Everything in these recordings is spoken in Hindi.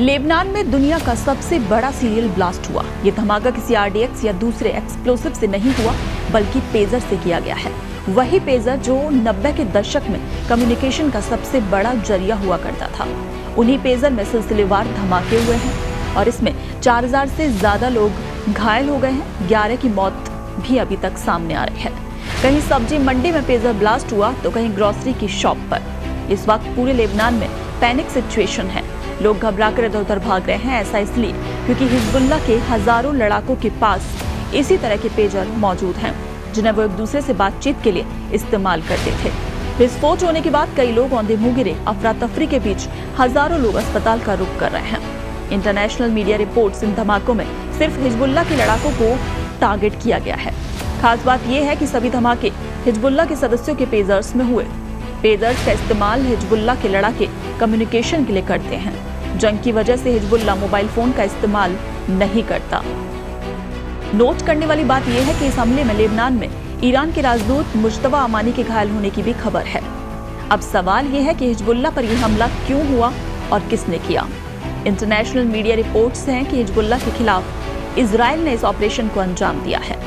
लेबनान में दुनिया का सबसे बड़ा सीरियल ब्लास्ट हुआ। ये धमाका किसी आरडीएक्स या दूसरे एक्सप्लोसिव से नहीं हुआ, बल्कि पेजर से किया गया है। वही पेजर जो 90 के दशक में कम्युनिकेशन का सबसे बड़ा जरिया हुआ करता था। उन्हीं पेजर में सिलसिलेवार धमाके हुए हैं और इसमें 4000 से ज्यादा लोग घायल हो गए हैं। 11 की मौत भी अभी तक सामने आ रही है। कहीं सब्जी मंडी में पेजर ब्लास्ट हुआ तो कहीं ग्रोसरी की शॉप पर। इस वक्त पूरे लेबनान में पैनिक सिचुएशन है। लोग घबराकर इधर उधर भाग रहे हैं। ऐसा इसलिए क्योंकि हिजबुल्लाह के हजारों लड़ाकों के पास इसी तरह के पेजर मौजूद हैं, जिन्हें वो एक दूसरे से बातचीत के लिए इस्तेमाल करते थे। विस्फोट होने के बाद कई लोग औंधे मुंह गिरे। अफरा तफरी के बीच हजारों लोग अस्पताल का रुख कर रहे हैं। इंटरनेशनल मीडिया रिपोर्ट्स इन धमाकों में सिर्फ हिजबुल्लाह के लड़ाकों को टारगेट किया गया है। खास बात यह है कि सभी धमाके हिजबुल्लाह के सदस्यों के पेजर्स में हुए। पेजर्स का इस्तेमाल हिजबुल्लाह के लड़ाके कम्युनिकेशन के लिए करते हैं। जंग की वजह से हिजबुल्लाह मोबाइल फोन का इस्तेमाल नहीं करता। नोट करने वाली बात यह है कि इस हमले में लेबनान में ईरान के राजदूत मुज्तबा अमानी के घायल होने की भी खबर है। अब सवाल यह है कि हिजबुल्लाह पर यह हमला क्यों हुआ और किसने किया। इंटरनेशनल मीडिया रिपोर्ट्स हैं कि हिजबुल्लाह के खिलाफ इजराइल ने इस ऑपरेशन को अंजाम दिया है।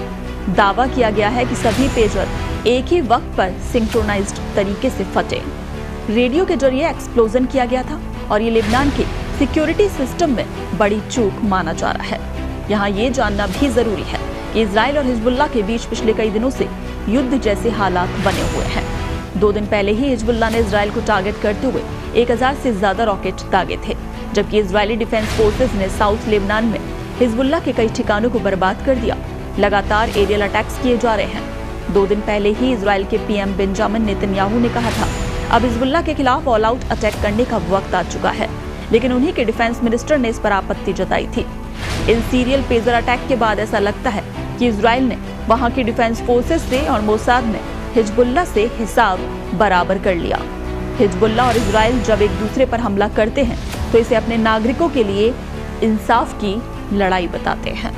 दावा किया गया है कि सभी पेजर एक ही वक्त पर सिंक्रोनाइज्ड तरीके से फटे। रेडियो के जरिए एक्सप्लोजन किया गया था और ये लेबनान के सिक्योरिटी सिस्टम में बड़ी चूक माना जा रहा है। यहाँ ये जानना भी जरूरी है कि इजराइल और हिजबुल्लाह के बीच पिछले कई दिनों से युद्ध जैसे हालात बने हुए हैं। 2 दिन पहले ही हिजबुल्लाह ने इजराइल को टारगेट करते हुए 1000 से ज्यादा रॉकेट दागे थे, जबकि इजरायली डिफेंस फोर्सेस ने साउथ लेबनान में हिजबुल्लाह के कई ठिकानों को बर्बाद कर दिया। लगातार एरियल अटैक्स किए जा रहे हैं। 2 दिन पहले ही इजराइल के पीएम बेंजामिन नेतन्याहू ने कहा था अब हिजबुल्लाह के खिलाफ ऑल आउट अटैक करने का वक्त आ चुका है, लेकिन उन्हीं के डिफेंस मिनिस्टर ने इस पर आपत्ति जताई थी। इन सीरियल पेजर अटैक के बाद ऐसा लगता है कि इजराइल ने वहां की डिफेंस फोर्सेस से और मोसाद ने हिजबुल्लाह से हिसाब बराबर कर लिया। हिजबुल्लाह और इजराइल जब एक दूसरे पर हमला करते हैं तो इसे अपने नागरिकों के लिए इंसाफ की लड़ाई बताते हैं।